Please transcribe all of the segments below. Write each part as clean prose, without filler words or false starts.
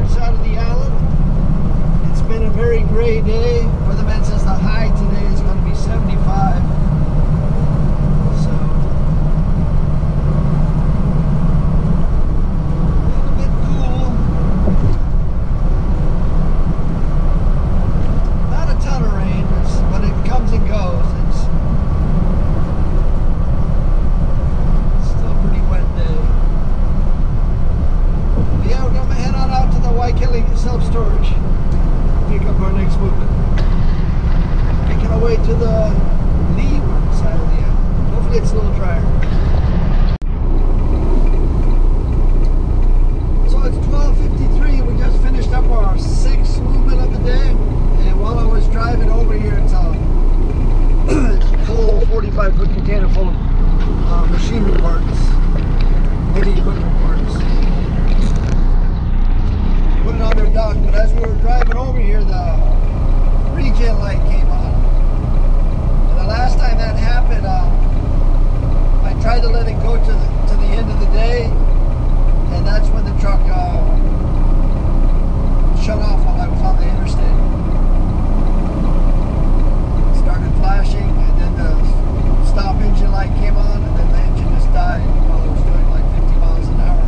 north side of the island. It's been a very gray day. Weatherman says the high today is going to be 75. So a little bit cool. Not a ton of rain, but it comes and goes. It's still a pretty wet day. But yeah, we're going to head on out to the Waikili self-storage. Pick up our next movement. Making our way to the leeward side of the island. Hopefully it's a little drier. So it's 12:53. We just finished up our 6th movement of the day. And while I was driving over here, it's a full 45-foot container full of machinery parts, heavy equipment parts. Put it on their dock, but as we were driving over here, the regen light came on. And the last time that happened, I tried to let it go to the end of the day, and that's when the truck shut off while I was on the interstate. It started flashing, and then the stop engine light came on, and then the engine just died while it was doing like 50 miles an hour.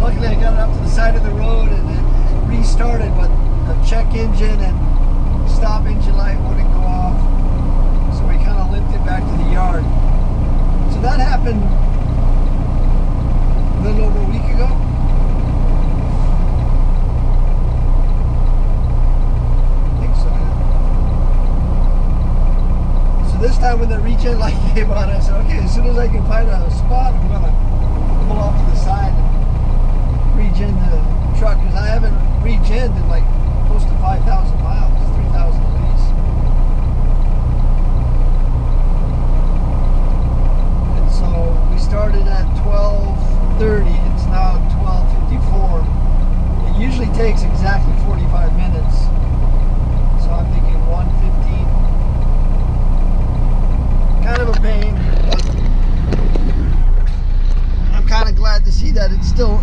Luckily, I got it up to the side of the road and it restarted, but the check engine and stop engine light wouldn't go off. So we kind of limped it back to the yard. So that happened a little over a week ago. I think so, yeah. So this time when the regen light came on, I said, okay, as soon as I can find a spot, I'm going to pull off to the side and regen the truck, because I haven't regened in like close to 5,000 miles, 3,000 at least. And so we started at 12:30. It's now 12:54. It usually takes exactly 45 minutes. So I'm thinking 1:15. Kind of a pain, but I'm kind of glad to see that it still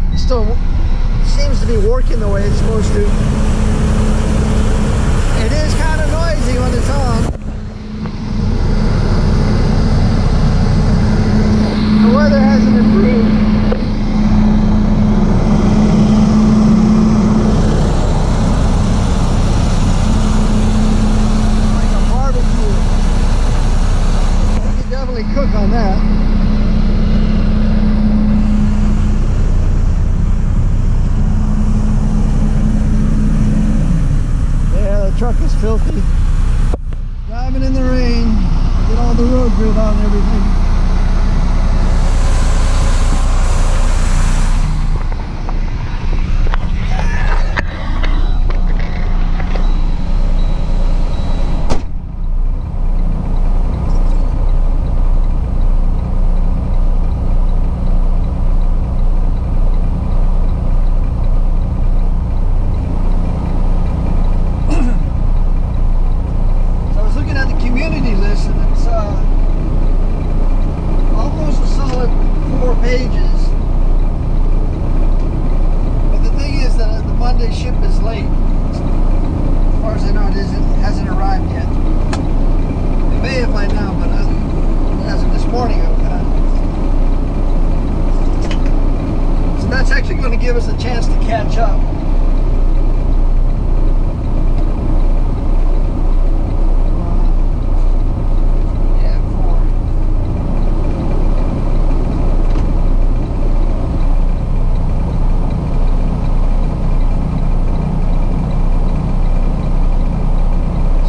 seems to be working the way it's supposed to. It is kind of noisy when it's on. The weather hasn't improved. Like a barbecue. You can definitely cook on that. Truck is filthy. Driving in the rain, get all the road grit on and everything. Give us a chance to catch up. Yeah, 4.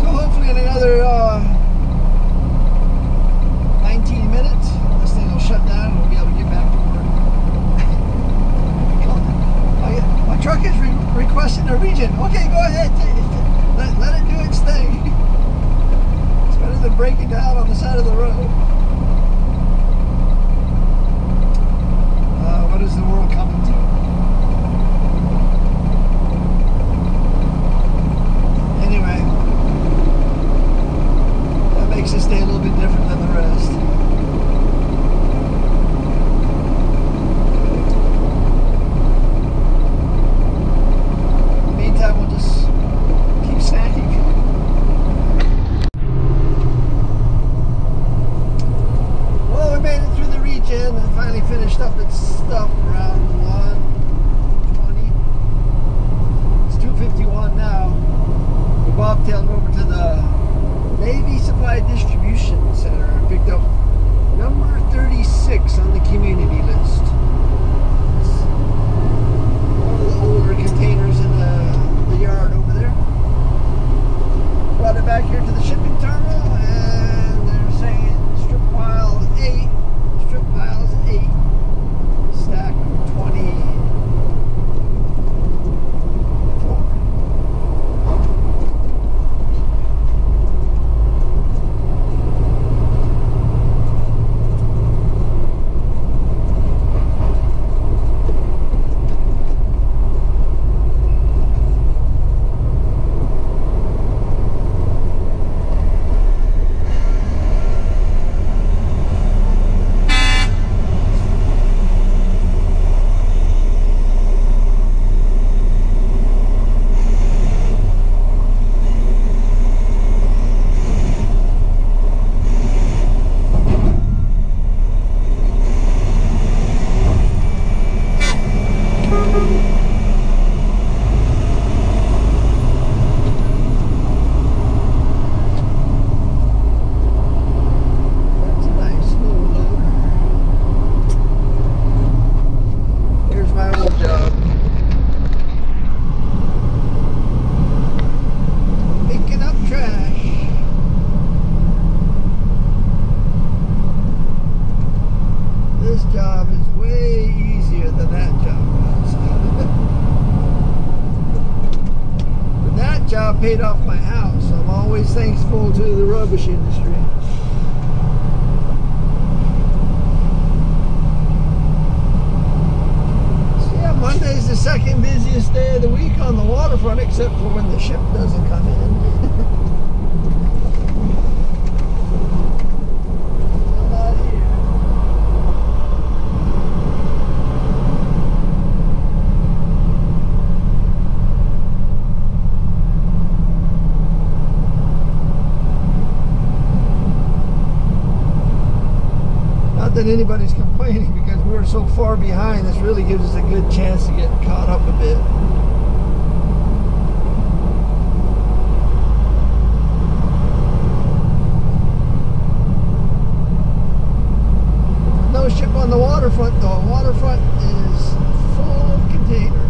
So hopefully in another 19 minutes, this thing will shut down and we'll be able to get back to work. My truck is requesting a regen. Okay, go ahead. Let it do its thing. It's better than breaking down on the side of the road. What is the world coming to? Anyway, that makes this day a little bit different than the rest. finally finished up its stuff around 1:20. It's 2:51 now. We bobtailed over to the Navy Supply Distribution Center and picked up number 36 on the community list. It's one of the older containers in the yard over there. Brought it back here to the shipping terminal, and they're saying strip pile 8, strip piles 8, stack of 24. Paid off my house. I'm always thankful to the rubbish industry. So yeah, Monday's the second busiest day of the week on the waterfront, except for when the ship doesn't come in. That anybody's complaining, because we were so far behind. This really gives us a good chance to get caught up a bit. No ship on the waterfront though. Waterfront is full of containers.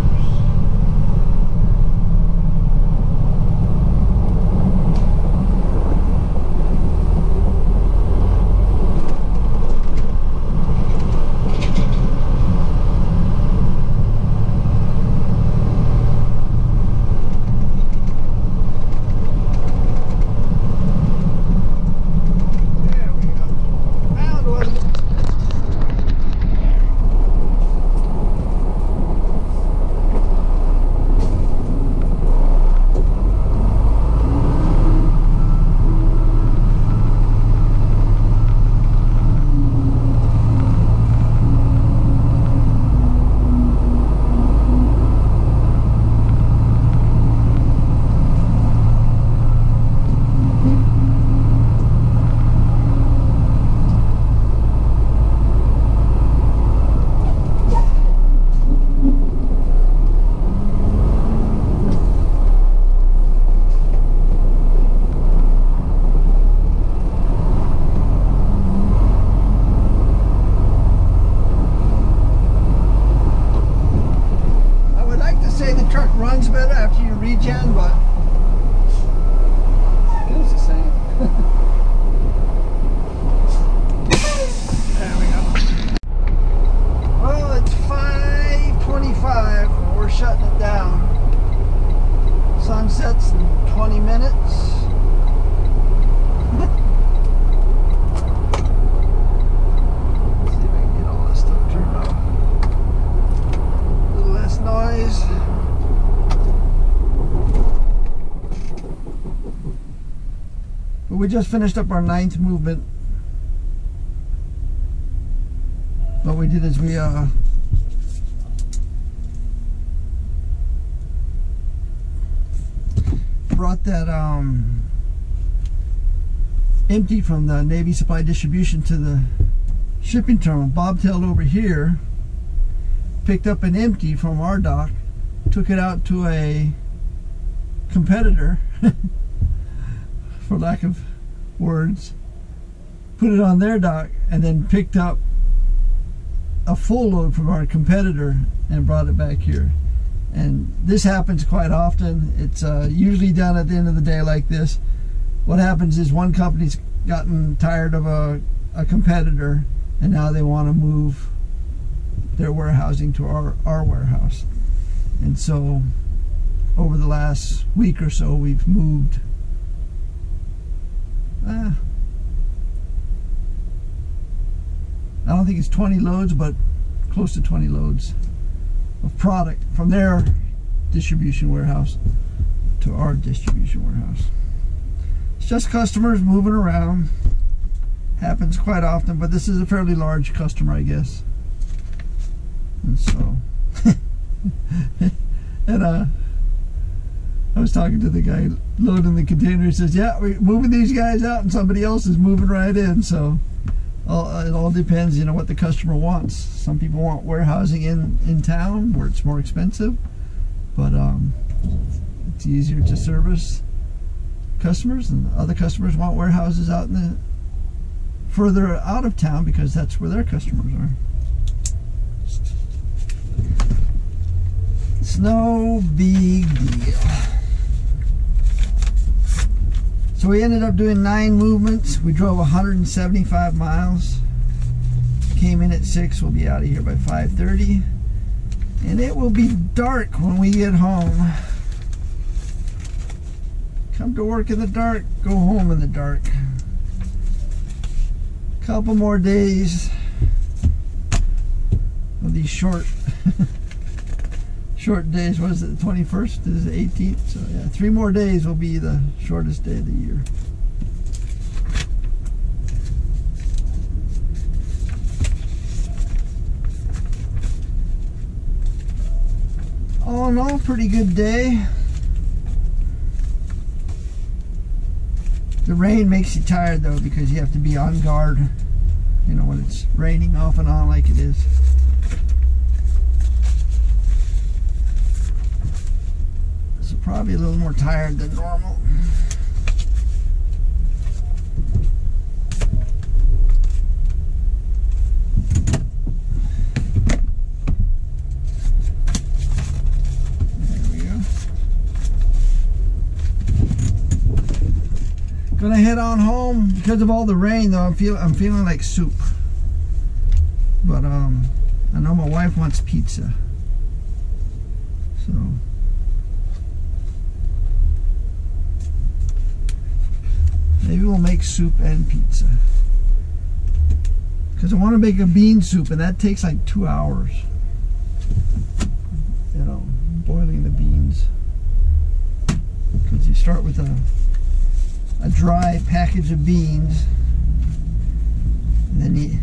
Runs better after you regen, but feels the same. There we go. Well, it's 5:25. We're shutting it down. Sun sets in 20 minutes. Let's see if I can get all this stuff turned off. A little less noise. We just finished up our 9th movement. What we did is we brought that empty from the Navy Supply Distribution to the shipping terminal, bobtailed over here, picked up an empty from our dock, took it out to a competitor, for lack of words, put it on their dock, and then picked up a full load from our competitor and brought it back here. And this happens quite often. It's usually done at the end of the day like this. What happens is one company's gotten tired of a competitor, and now they want to move their warehousing to our warehouse. And so over the last week or so, we've moved I don't think it's 20 loads, but close to 20 loads of product from their distribution warehouse to our distribution warehouse. It's just customers moving around. Happens quite often, but this is a fairly large customer, I guess. And so and I was talking to the guy loading the container. He says, yeah, we're moving these guys out and somebody else is moving right in. So it all depends, you know, what the customer wants. Some people want warehousing in town where it's more expensive, but it's easier to service customers, and other customers want warehouses out in the further out of town because that's where their customers are. It's no big deal. So we ended up doing 9 movements. We drove 175 miles. Came in at 6. We'll be out of here by 5:30. And it will be dark when we get home. Come to work in the dark, go home in the dark. Couple more days of these short days. What is it, the 21st? This is the 18th. So yeah, 3 more days will be the shortest day of the year. All in all, pretty good day. The rain makes you tired though, because you have to be on guard, you know, when it's raining off and on like it is. So probably a little more tired than normal. Gonna head on home. Because of all the rain though, I'm feeling like soup. But I know my wife wants pizza. So maybe we'll make soup and pizza. Because I want to make a bean soup, and that takes like 2 hours. You know, boiling the beans. Because you start with a dry package of beans, and then you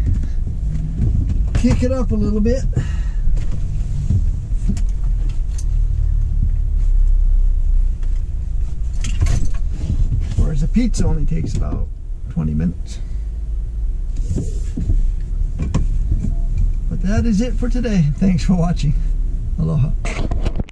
kick it up a little bit. Whereas a pizza only takes about 20 minutes. But that is it for today. Thanks for watching. Aloha.